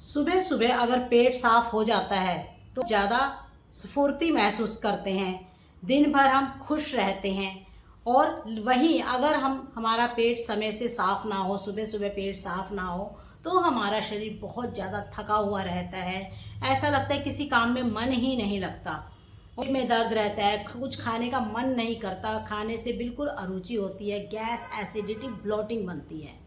सुबह सुबह अगर पेट साफ हो जाता है तो ज़्यादा स्फूर्ति महसूस करते हैं, दिन भर हम खुश रहते हैं। और वहीं अगर हमारा पेट समय से साफ़ ना हो, सुबह सुबह पेट साफ़ ना हो, तो हमारा शरीर बहुत ज़्यादा थका हुआ रहता है। ऐसा लगता है किसी काम में मन ही नहीं लगता, पेट में दर्द रहता है, कुछ खाने का मन नहीं करता, खाने से बिल्कुल अरुचि होती है, गैस, एसिडिटी, ब्लोटिंग बनती है।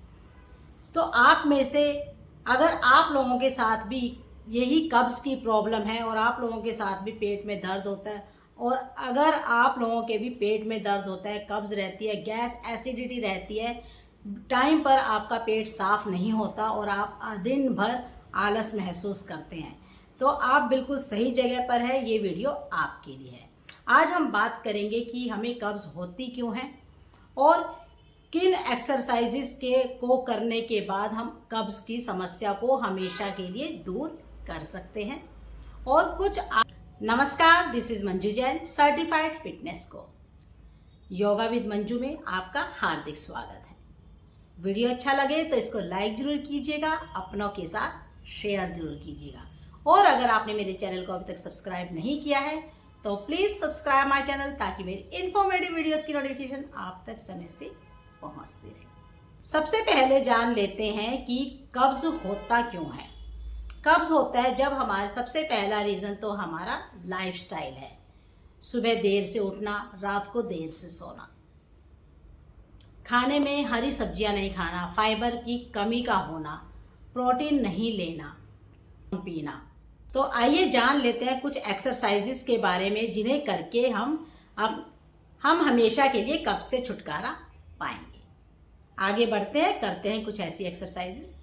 तो आप में से अगर आप लोगों के साथ भी यही कब्ज़ की प्रॉब्लम है और आप लोगों के साथ भी पेट में दर्द होता है, और अगर आप लोगों के भी पेट में दर्द होता है, कब्ज़ रहती है, गैस, एसिडिटी रहती है, टाइम पर आपका पेट साफ़ नहीं होता और आप दिन भर आलस महसूस करते हैं, तो आप बिल्कुल सही जगह पर है। ये वीडियो आपके लिए है। आज हम बात करेंगे कि हमें कब्ज़ होती क्यों है और किन एक्सरसाइजेस को करने के बाद हम कब्ज़ की समस्या को हमेशा के लिए दूर कर सकते हैं। और कुछ नमस्कार, this is Manju Jain, certified fitness coach. Yoga with Manju में आपका हार्दिक स्वागत है। वीडियो अच्छा लगे तो इसको लाइक ज़रूर कीजिएगा, अपनों के साथ शेयर ज़रूर कीजिएगा। और अगर आपने मेरे चैनल को अभी तक सब्सक्राइब नहीं किया है तो प्लीज़ सब्सक्राइब माय चैनल, ताकि मेरी इन्फॉर्मेटिव वीडियोज़ की नोटिफिकेशन आप तक समय से पहुंचती रहे। सबसे पहले जान लेते हैं कि कब्ज़ होता क्यों है। कब्ज़ होता है जब हमारा सबसे पहला रीज़न तो हमारा लाइफस्टाइल है। सुबह देर से उठना, रात को देर से सोना, खाने में हरी सब्जियां नहीं खाना, फाइबर की कमी का होना, प्रोटीन नहीं लेना, पीना। तो आइए जान लेते हैं कुछ एक्सरसाइजेस के बारे में जिन्हें करके हम हमेशा के लिए कब्ज़ से छुटकारा पाएंगे। आगे बढ़ते हैं, करते हैं कुछ ऐसी एक्सरसाइजेस।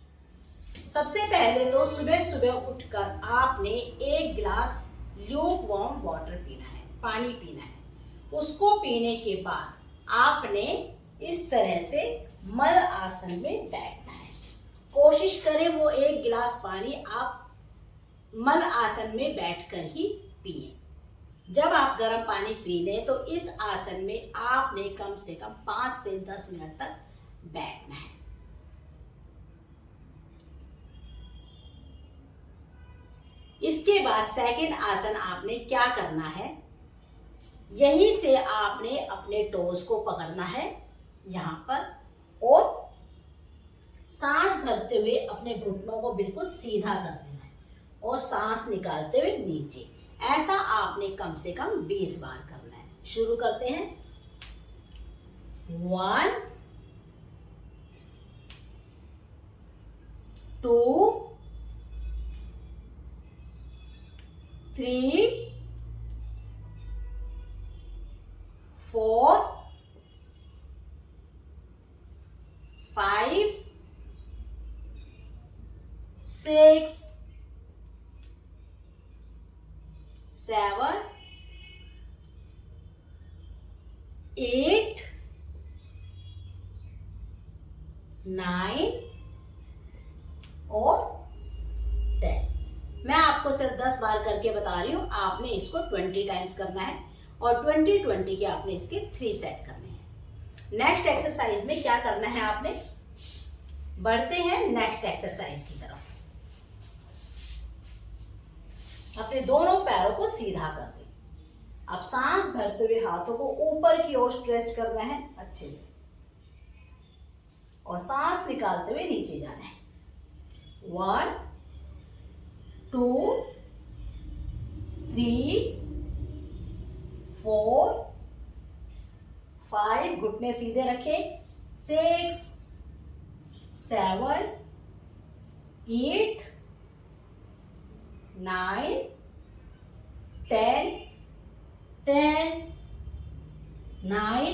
सबसे पहले तो सुबह सुबह उठकर आपने 1 गिलास ल्यूक वार्म वाटर पीना है, पानी पीना है। उसको पीने के बाद आपने इस तरह से मल आसन में बैठना है। कोशिश करें वो 1 गिलास पानी आप मल आसन में बैठकर ही पिए। जब आप गर्म पानी पी लें तो इस आसन में आपने कम से कम 5 से 10 मिनट तक बैठना है। इसके बाद सेकंड आसन आपने क्या करना है, यहीं से आपने अपने टोज को पकड़ना है यहां पर, और सांस भरते हुए अपने घुटनों को बिल्कुल सीधा कर देना है और सांस निकालते हुए नीचे। ऐसा आपने कम से कम 20 बार करना है। शुरू करते हैं। 1 2 3 4 5 6 7 8 9 और 10। मैं आपको सिर्फ 10 बार करके बता रही हूँ, आपने इसको 20 टाइम्स करना है और 20 के आपने इसके 3 सेट करने हैं। नेक्स्ट एक्सरसाइज में क्या करना है आपने, बढ़ते हैं नेक्स्ट एक्सरसाइज की तरफ। अपने दोनों पैरों को सीधा कर दें। अब सांस भरते हुए हाथों को ऊपर की ओर स्ट्रेच करना है अच्छे से, और सांस निकालते हुए नीचे जाना है। 1 2 3 4 5, घुटने सीधे रखें, 6 7 8 9 10 10 9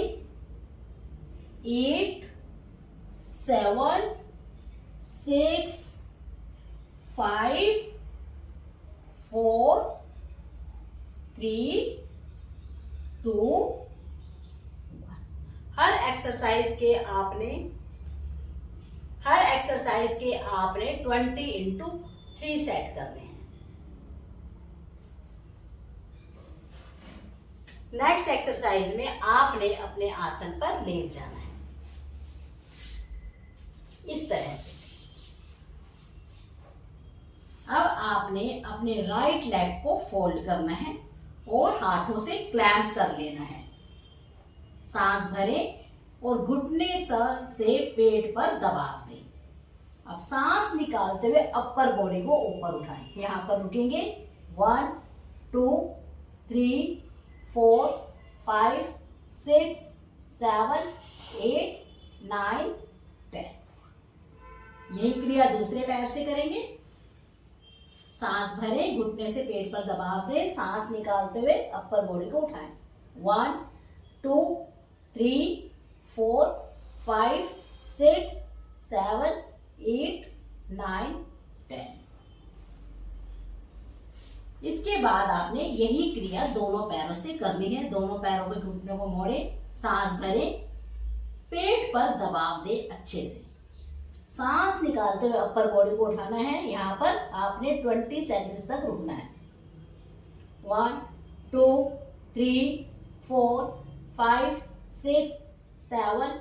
8 7 6 5 4 3 2 1। हर एक्सरसाइज के आपने 20 × 3 सेट करने हैं। नेक्स्ट एक्सरसाइज में आपने अपने आसन पर लेट जाना है इस तरह से। अब आपने अपने राइट लेग को फोल्ड करना है और हाथों से क्लैंप कर लेना है। सांस भरें और घुटने से पेट पर दबाव दें। अब सांस निकालते हुए अपर बॉडी को ऊपर उठाएं। यहाँ पर रुकेंगे 1 2 3 4 5 6 7 8 9 10। यही क्रिया दूसरे पैर से करेंगे। सांस भरें, घुटने से पेट पर दबाव दें, सांस निकालते हुए अपर बॉडी को उठाएं। 1 2 3 4 5 6 7 8 9 10। इसके बाद आपने यही क्रिया दोनों पैरों से करनी है। दोनों पैरों के घुटनों को मोड़ें, सांस भरें, पेट पर दबाव दें अच्छे से। सांस निकालते हुए अपर बॉडी को उठाना है। यहाँ पर आपने 20 सेकंड्स तक रुकना है। 1 2 3 4 5 6 7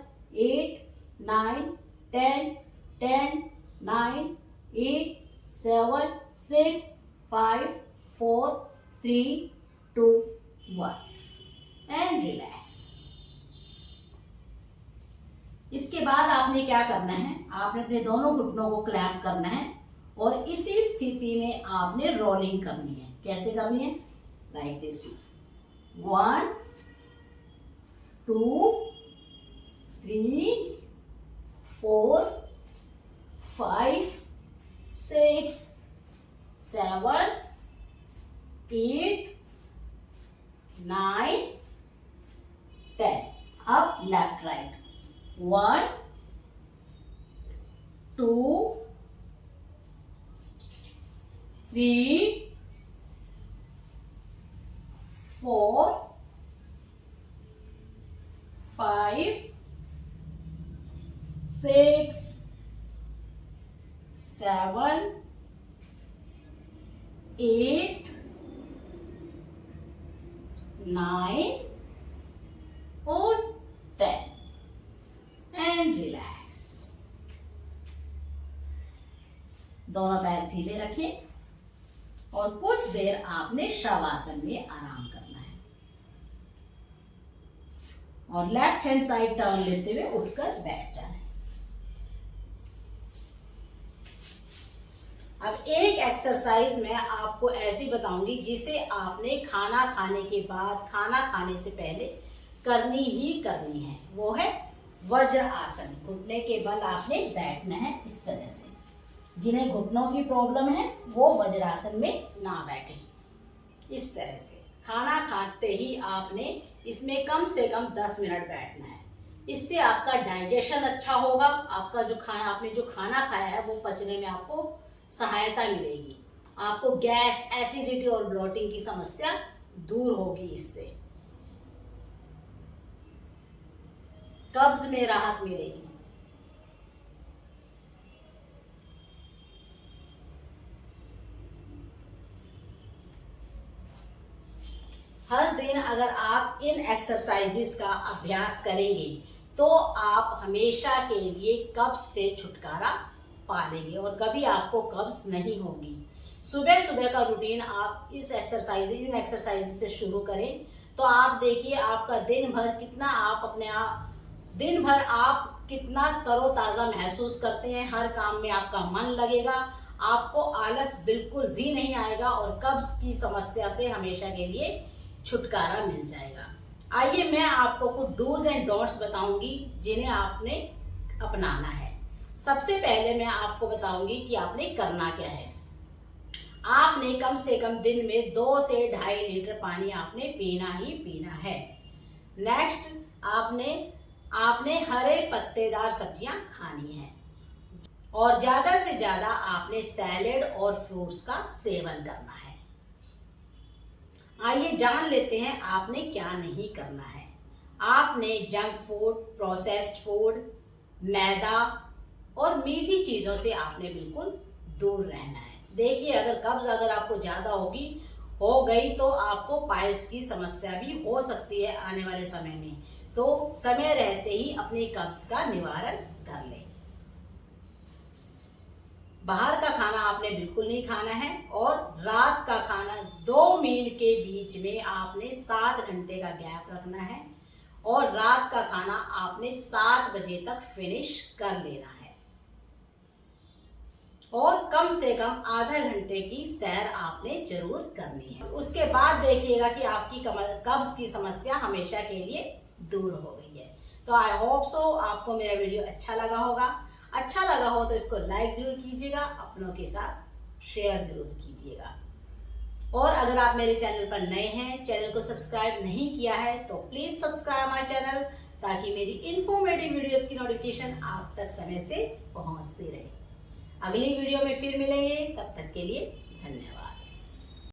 8 9 10 10 9 8 7 6 5 4 3 2 1 एंड रिलैक्स। इसके बाद आपने क्या करना है, आपने अपने दोनों घुटनों को क्लैंप करना है और इसी स्थिति में आपने रोलिंग करनी है। कैसे करनी है? Like this. 1 2 3 4 5 6 7 8 9 10। अब लेफ्ट राइट। 1 2 3 4 5 6 7 8 9 और 10 एंड रिलैक्स। दोनों पैर सीधे रखें और कुछ देर आपने शवासन में आराम करना है और लेफ्ट हैंड साइड टर्न लेते हुए उठकर बैठ जाना है। अब एक एक्सरसाइज मैं आपको ऐसी बताऊंगी जिसे आपने खाना खाने के बाद, खाना खाने से पहले करनी ही करनी है। वो है वज्र आसन। घुटने के बल आपने बैठना है इस तरह से। जिन्हें घुटनों की प्रॉब्लम है वो वज्रासन में ना बैठें। इस तरह से खाना खाते ही आपने इसमें कम से कम 10 मिनट बैठना है। इससे आपका डाइजेशन अच्छा होगा। आपका जो खाना, आपने जो खाना खाया है वो पचने में आपको सहायता मिलेगी। आपको गैस, एसिडिटी और ब्लोटिंग की समस्या दूर होगी। इससे कब्ज में राहत मिलेगी। हर दिन अगर आप इन एक्सरसाइजेस का अभ्यास करेंगे तो आप हमेशा के लिए कब्ज से छुटकारा पा लेंगे और कभी आपको कब्ज नहीं होगी। सुबह सुबह का रूटीन आप इन एक्सरसाइज से शुरू करें तो आप देखिए आपका दिन भर आप कितना तरोताज़ा महसूस करते हैं। हर काम में आपका मन लगेगा, आपको आलस बिल्कुल भी नहीं आएगा और कब्ज की समस्या से हमेशा के लिए छुटकारा मिल जाएगा। आइए मैं आपको कुछ डूज एंड डोंट्स बताऊंगी जिन्हें आपने अपनाना है। सबसे पहले मैं आपको बताऊंगी कि आपने करना क्या है। आपने कम से कम दिन में 2 से 2.5 लीटर पानी आपने पीना ही पीना है। नेक्स्ट, आपने हरे पत्तेदार सब्जियां खानी है और ज़्यादा से ज़्यादा आपने सैलेड और फ्रूट्स का सेवन करना है। आइए जान लेते हैं आपने क्या नहीं करना है। आपने जंक फूड, प्रोसेस्ड फूड, मैदा और मीठी चीज़ों से आपने बिल्कुल दूर रहना है। देखिए अगर आपको ज़्यादा हो गई तो आपको पाइल्स की समस्या भी हो सकती है आने वाले समय में। तो समय रहते ही अपने कब्ज का निवारण कर लें। बाहर का खाना आपने बिल्कुल नहीं खाना है और रात का खाना 2 मील के बीच में आपने 7 घंटे का गैप रखना है और रात का खाना आपने 7 बजे तक फिनिश कर लेना है और कम से कम आधा घंटे की सैर आपने जरूर करनी है। उसके बाद देखिएगा कि आपकी कब्ज की समस्या हमेशा के लिए दूर हो गई है। तो आई होप सो आपको मेरा वीडियो अच्छा लगा होगा। अच्छा लगा हो तो इसको लाइक जरूर कीजिएगा, अपनों के साथ शेयर जरूर कीजिएगा। और अगर आप मेरे चैनल पर नए हैं, चैनल को सब्सक्राइब नहीं किया है तो प्लीज सब्सक्राइब माय चैनल, ताकि मेरी इन्फॉर्मेटिव वीडियोस की नोटिफिकेशन आप तक समय से पहुंचती रहे। अगली वीडियो में फिर मिलेंगे, तब तक के लिए धन्यवाद।